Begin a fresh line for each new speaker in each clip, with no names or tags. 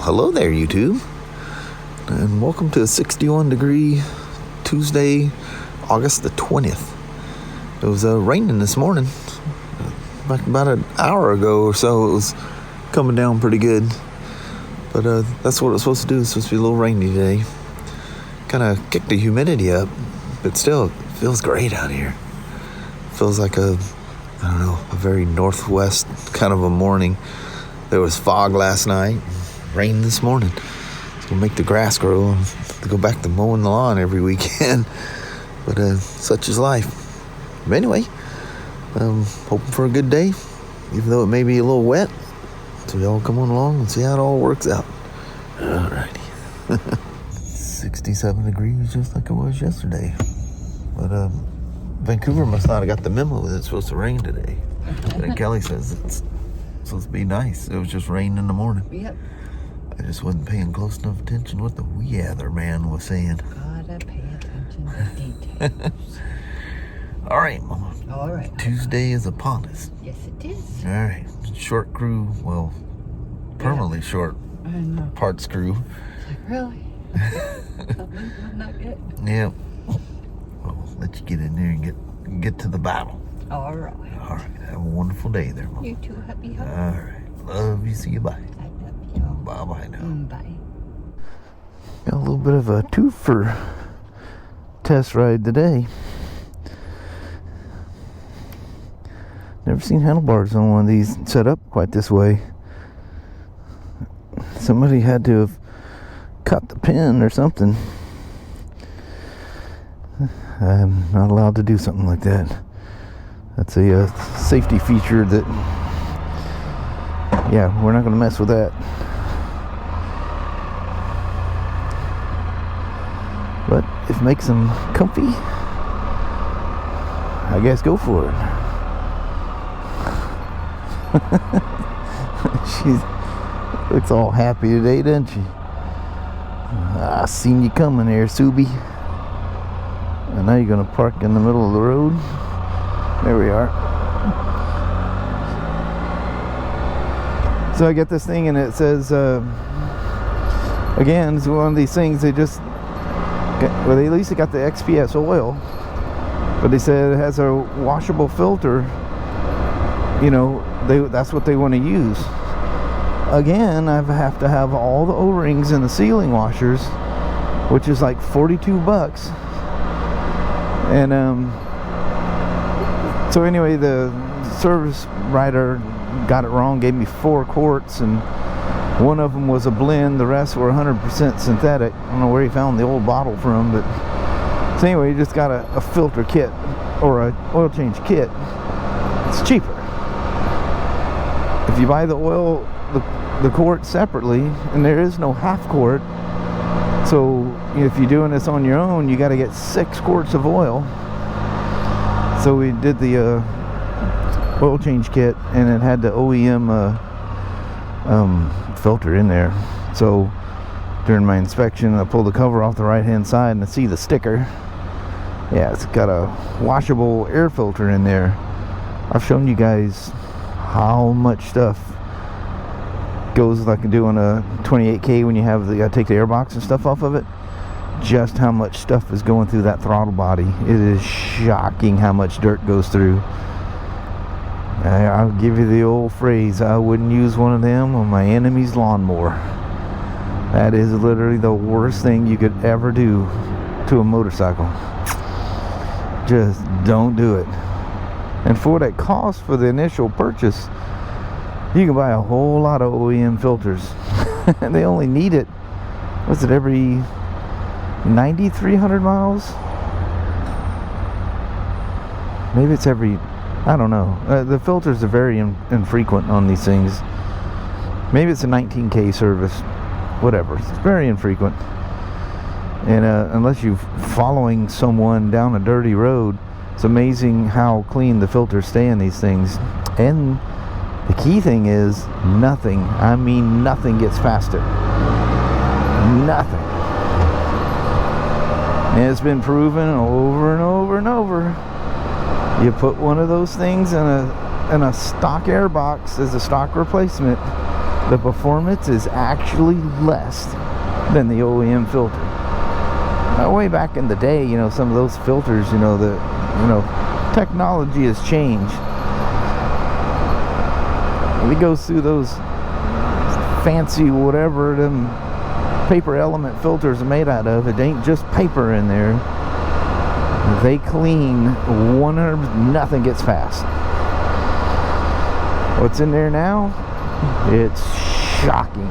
hello there, YouTube, and welcome to a 61-degree Tuesday, August the 20th. It was raining this morning. Like about an hour ago or so, it was coming down pretty good. But that's what it's supposed to do. It's supposed to be a little rainy today. Kind of kicked the humidity up, but still, it feels great out here. Feels like a very northwest kind of a morning. There was fog last night, rain this morning. It's gonna make the grass grow and to go back to mowing the lawn every weekend. But such is life. But anyway, hoping for a good day, even though it may be a little wet. So y'all come on along and see how it all works out. Alrighty. 67 degrees, just like it was yesterday. But Vancouver must not have got the memo that it's supposed to rain today. And Kelly says it's supposed to be nice. It was just rain in the morning.
Yep.
I just wasn't paying close enough attention to what the wee other man was saying.
Gotta pay attention to details.
All right, Mama.
All right.
Tuesday is upon us.
Yes, it is.
All right. Short crew, well, permanently short
I know.
parts crew.
It's like, really? Not yet.
Yep. Well, let you get in there and get to the battle.
All right.
All right. Have a wonderful day there, Mama.
You too. Happy
All
home.
right. Love you. See you. Bye.
I love you.
Bye-bye now.
Bye.
Got a little bit of a two-fer test ride today. Never seen handlebars on one of these set up quite this way. Somebody had to have cut the pin or something. I'm not allowed to do something like that. That's a safety feature that, yeah, we're not going to mess with that. But if it makes them comfy, I guess go for it. She looks all happy today, doesn't she? I seen you coming there, Subi. And now you're gonna park in the middle of the road. There we are. So I get this thing and it says, again, it's one of these things they just, well, they at least got the XPS oil, but they said it has a washable filter. You know, that's what they want to use. Again, I have to have all the O-rings and the sealing washers, which is like $42. And so anyway, the service writer got it wrong, gave me 4 quarts, and one of them was a blend, the rest were 100% synthetic. I don't know where he found the old bottle from, but so anyway, you just got a filter kit or a oil change kit. It's cheaper. If you buy the oil, the quart separately, and there is no half quart, so if you're doing this on your own, you got to get 6 quarts of oil. So we did the oil change kit, and it had the OEM filter in there. So during my inspection, I pulled the cover off the right hand side and I see the sticker. Yeah, it's got a washable air filter in there. I've shown you guys how much stuff goes like doing a 28K when you gotta take the airbox and stuff off of it. Just how much stuff is going through that throttle body. It is shocking how much dirt goes through. I'll give you the old phrase, I wouldn't use one of them on my enemy's lawnmower. That is literally the worst thing you could ever do to a motorcycle. Just don't do it. And for what it costs for the initial purchase, you can buy a whole lot of OEM filters. And they only need it, what's it, every 9,300 miles? Maybe it's every, I don't know. The filters are very infrequent on these things. Maybe it's a 19K service. Whatever. It's very infrequent. And unless you're following someone down a dirty road, it's amazing how clean the filters stay in these things. And the key thing is nothing, I mean nothing, gets past it. Nothing. And it's been proven over and over and over. You put one of those things in a stock air box as a stock replacement, the performance is actually less than the OEM filter. Now, way back in the day, you know, some of those filters, you know, technology has changed. It goes through those fancy whatever them paper element filters are made out of. It ain't just paper in there. They clean 100%, nothing gets past. What's in there now? It's shocking.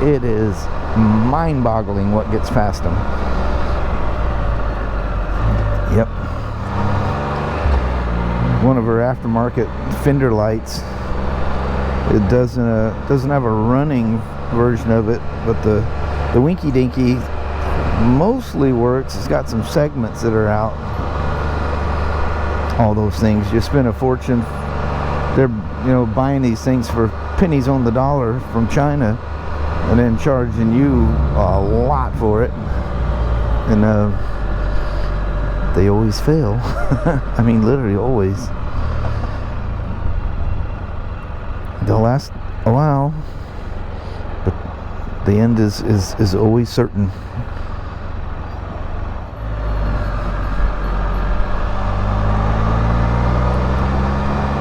It is mind-boggling what gets past them. Yep. One of her aftermarket fender lights. It doesn't have a running version of it, but the Winky Dinky mostly works. It's got some segments that are out. All those things. You spend a fortune. They're, you know, buying these things for pennies on the dollar from China and then charging you a lot for it. And they always fail. I mean, literally always. They'll last a while, but the end is always certain.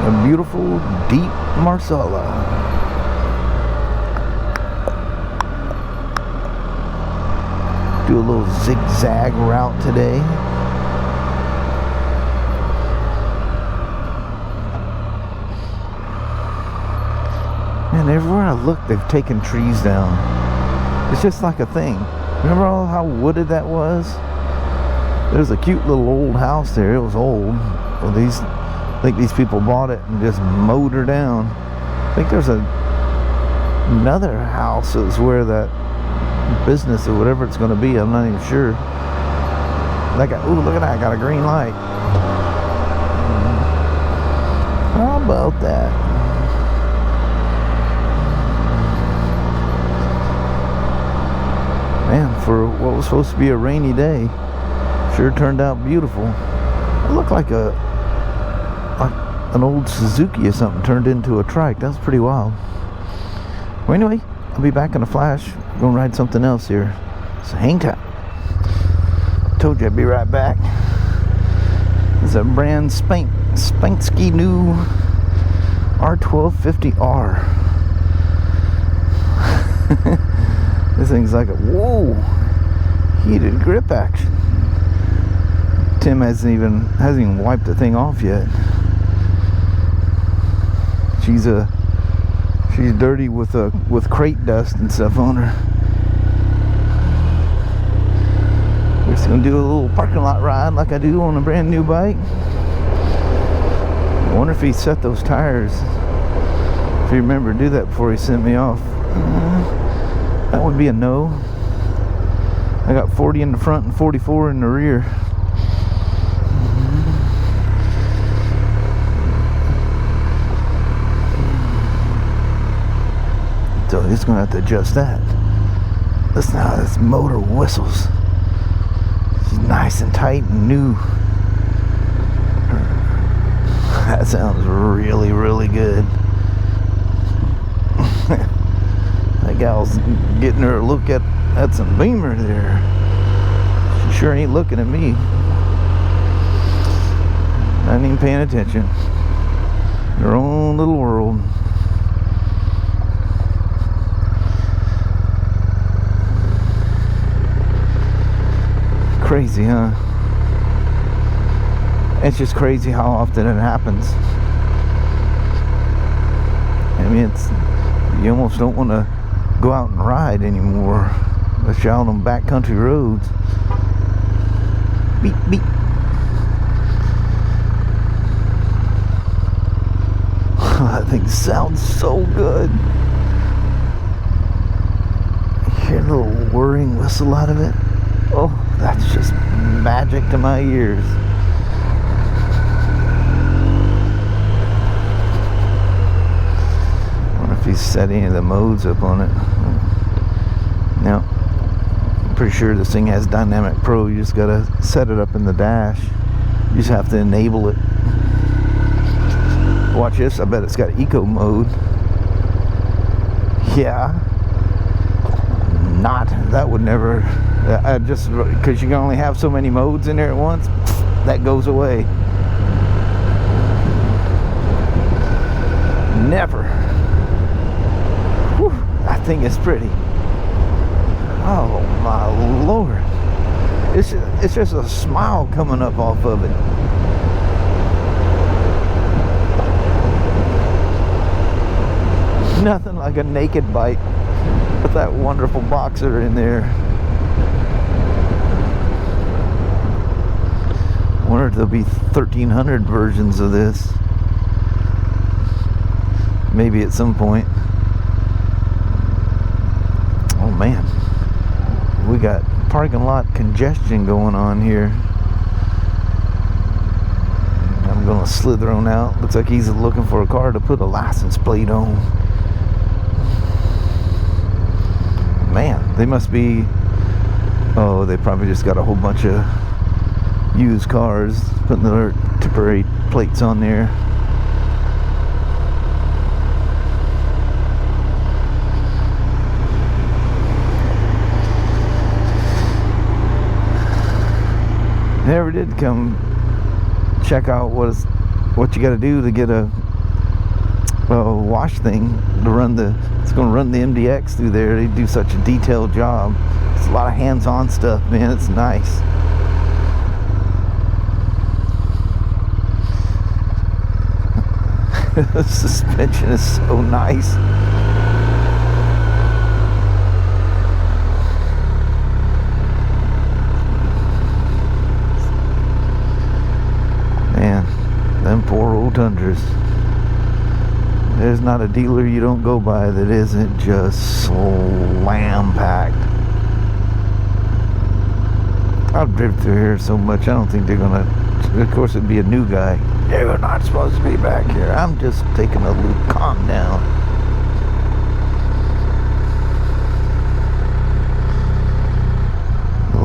A beautiful deep Marsala. Do a little zigzag route today. And everywhere I look, they've taken trees down. It's just like a thing. Remember how wooded that was? There's a cute little old house there. It was old. Well, I think these people bought it and just mowed her down. I think there's another house is where that business or whatever it's going to be. I'm not even sure. Ooh, look at that! I got a green light. How about that? Man, for what was supposed to be a rainy day, sure turned out beautiful. It looked like an old Suzuki or something turned into a trike. That was pretty wild. Well, anyway, I'll be back in a flash. I'm gonna ride something else here, so hang tight. Told you I'd be right back. It's a brand spanky new R1250R. This thing's like a heated grip action. Tim hasn't even wiped the thing off yet. She's dirty with crate dust and stuff on her. We're just gonna do a little parking lot ride like I do on a brand new bike. I wonder if he set those tires. If you remember, do that before he sent me off. That would be a no. I got 40 in the front and 44 in the rear. So he's gonna have to adjust that. Listen to how this motor whistles. It's nice and tight and new. That sounds really, really good. That gal's getting her a look at some Beamer there. She sure ain't looking at me. Not even paying attention. Her own little world. Crazy, huh? It's just crazy how often it happens. I mean, you almost don't want to go out and ride anymore, unless you're out on backcountry roads. Beep, beep. That thing sounds so good. You hear a little whirring whistle out of it. Oh, that's just magic to my ears. I wonder if he's set any of the modes up on it. Now, I'm pretty sure this thing has Dynamic Pro. You just gotta set it up in the dash. You just have to enable it. Watch this. I bet it's got Eco mode. Yeah. That would never, I just, because you can only have so many modes in there at once, that goes away. Never. Whew, that thing is pretty. Oh my Lord. It's just a smile coming up off of it. Nothing like a naked bike with that wonderful boxer in there. I wonder if there'll be 1300 versions of this. Maybe at some point. Oh man, we got parking lot congestion going on here. I'm gonna slither on out. Looks like he's looking for a car to put a license plate on. Man, they must be, oh, they probably just got a whole bunch of used cars, putting their temporary plates on there. Never did come check out what you got to do to get a wash thing to run it's going to run the MDX through there. They do such a detailed job. It's a lot of hands-on stuff, man. It's nice. The suspension is so nice. Man, them poor old Tundras. There's not a dealer you don't go by that isn't just slam-packed. I've driven through here so much, I don't think they're gonna, of course it'd be a new guy. They're not supposed to be back here. I'm just taking a loop. Calm down.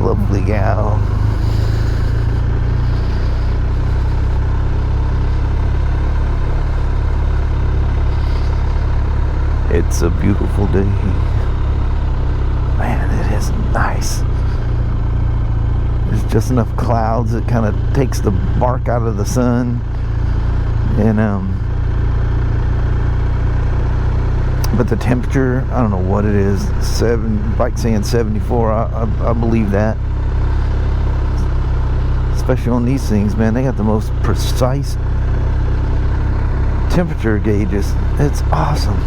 Lovely gal. It's a beautiful day. Man, it is nice. There's just enough clouds that kind of takes the bark out of the sun. And but the temperature, I don't know what it is. Bike saying 74. I believe that. Especially on these things, man. They got the most precise temperature gauges. It's awesome.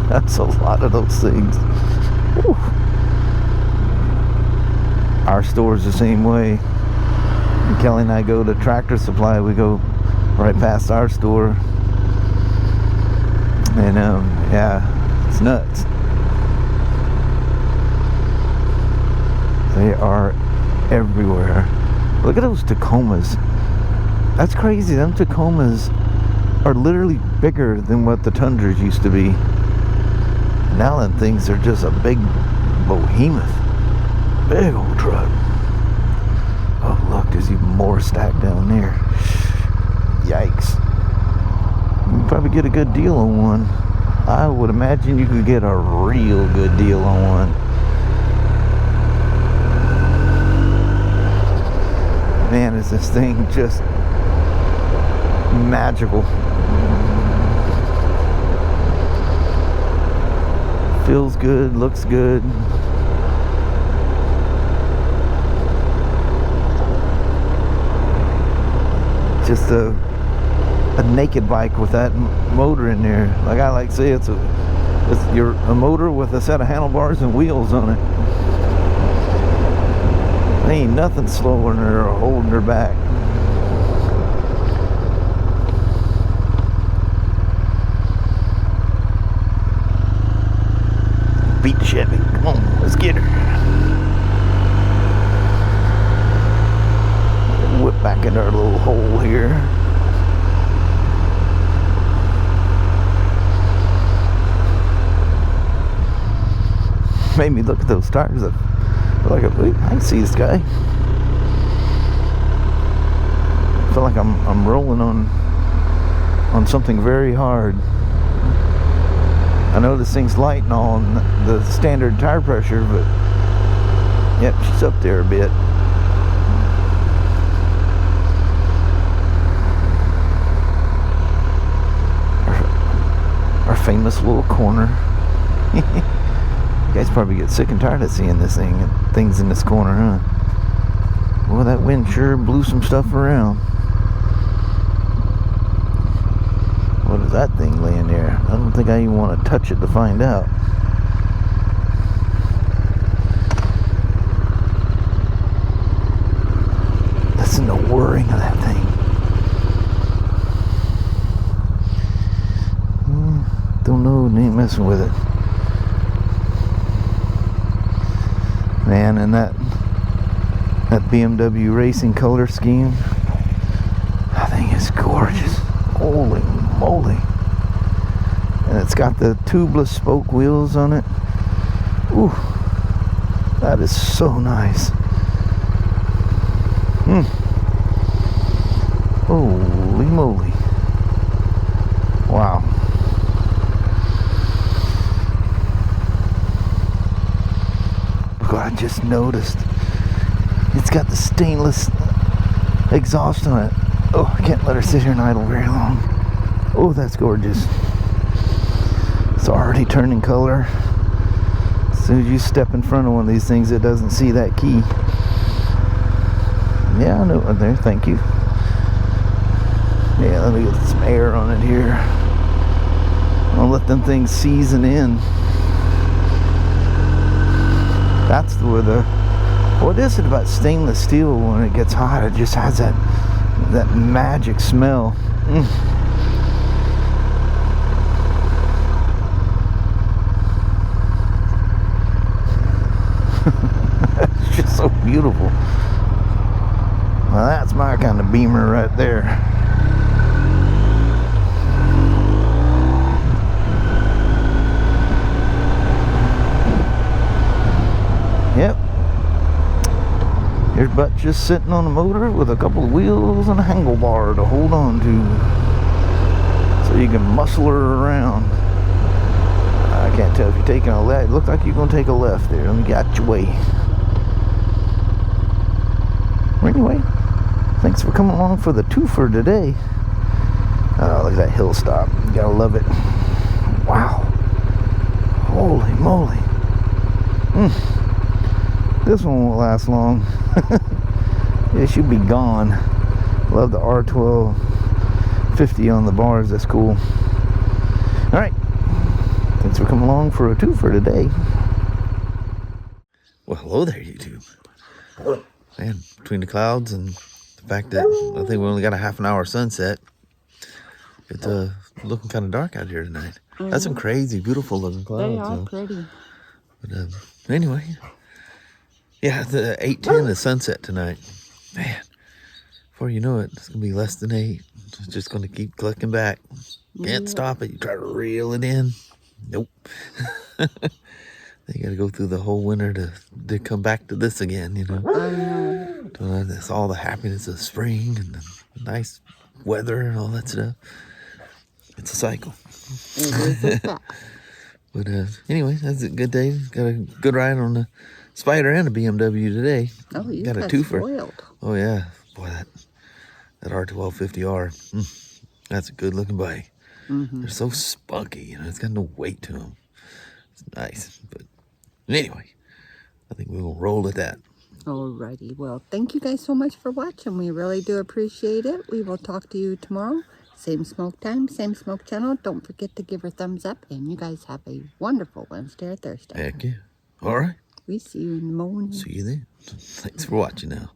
That's a lot of those things. Whew. Our store's the same way. And Kelly and I go to Tractor Supply. We go right past our store. And yeah, it's nuts. They are everywhere. Look at those Tacomas. That's crazy. Them Tacomas are literally bigger than what the Tundras used to be. Now them things are just a big behemoth. Big old truck. Oh look, there's even more stacked down there. Yikes. You can probably get a good deal on one. I would imagine you could get a real good deal on one. Man, is this thing just magical. Feels good, looks good. Just a naked bike with that motor in there. Like I like to say, it's a motor with a set of handlebars and wheels on it. There ain't nothing slowing her or holding her back. Beat the Chevy. Come on, let's get her. Whip back into our little hole here. Made me look at those tires. like I can see this guy. I feel like I'm rolling on something very hard. I know this thing's light and all, and the standard tire pressure, but yep, she's up there a bit. Our famous little corner. You guys probably get sick and tired of seeing this things in this corner, huh? Well, that wind sure blew some stuff around. What is that thing laying there? I don't think I even want to touch it to find out. Listen to the whirring of that thing. Don't know, ain't messing with it. Man, and that BMW racing color scheme, I think it's gorgeous. Holy moly. And it's got the tubeless spoke wheels on it. Ooh, that is so nice. Holy moly. Wow. Look what I just noticed. It's got the stainless exhaust on it. Oh, I can't let her sit here and idle very long. Oh, that's gorgeous. It's already turning color. As soon as you step in front of one of these things, it doesn't see that key. Yeah, I know. There, thank you. Yeah, let me get some air on it here. I'll let them things season in. That's where what is it about stainless steel when it gets hot? It just has that magic smell. It's just so beautiful. Well, that's my kind of Beamer right there. Yep. Here's Butt just sitting on the motor with a couple of wheels and a handlebar to hold on to, so you can muscle her around. I can't tell if you're taking a left. It looks like you're going to take a left there. Let me get out your way. Anyway, thanks for coming along for the two-fer today. Oh, look at that hill stop. You gotta love it. Wow. Holy moly. This one won't last long. It should be gone. Love the R1250 on the bars. That's cool. Alright. Thanks for coming along for a two-fer today. Well, hello there, YouTube. Man, between the clouds and the fact that I think we only got a half an hour sunset, it's looking kind of dark out here tonight. That's some crazy, beautiful looking clouds.
They are pretty.
But anyway, yeah, the 8:10 is sunset tonight. Man, before you know it, it's gonna be less than 8. It's just gonna keep clicking back. Can't stop it. You try to reel it in. Nope. You gotta go through the whole winter to come back to this again, you know. It's all the happiness of spring and the nice weather and all that stuff. It's a cycle. But anyway, that's a good day. Got a good ride on the Spyder and a BMW today.
Oh, you
got a two-fer.
Spoiled.
Oh yeah, boy, that R1250R. That's a good looking bike. They're so spunky, you know. It's got no weight to them. It's nice, but anyway, I think we will roll at that.
Alrighty, well, thank you guys so much for watching. We really do appreciate it. We will talk to you tomorrow. Same smoke time, same smoke channel. Don't forget to give her a thumbs up. And you guys have a wonderful Wednesday or Thursday.
Heck yeah. All right.
We see you in the morning.
See you then. Thanks for watching now.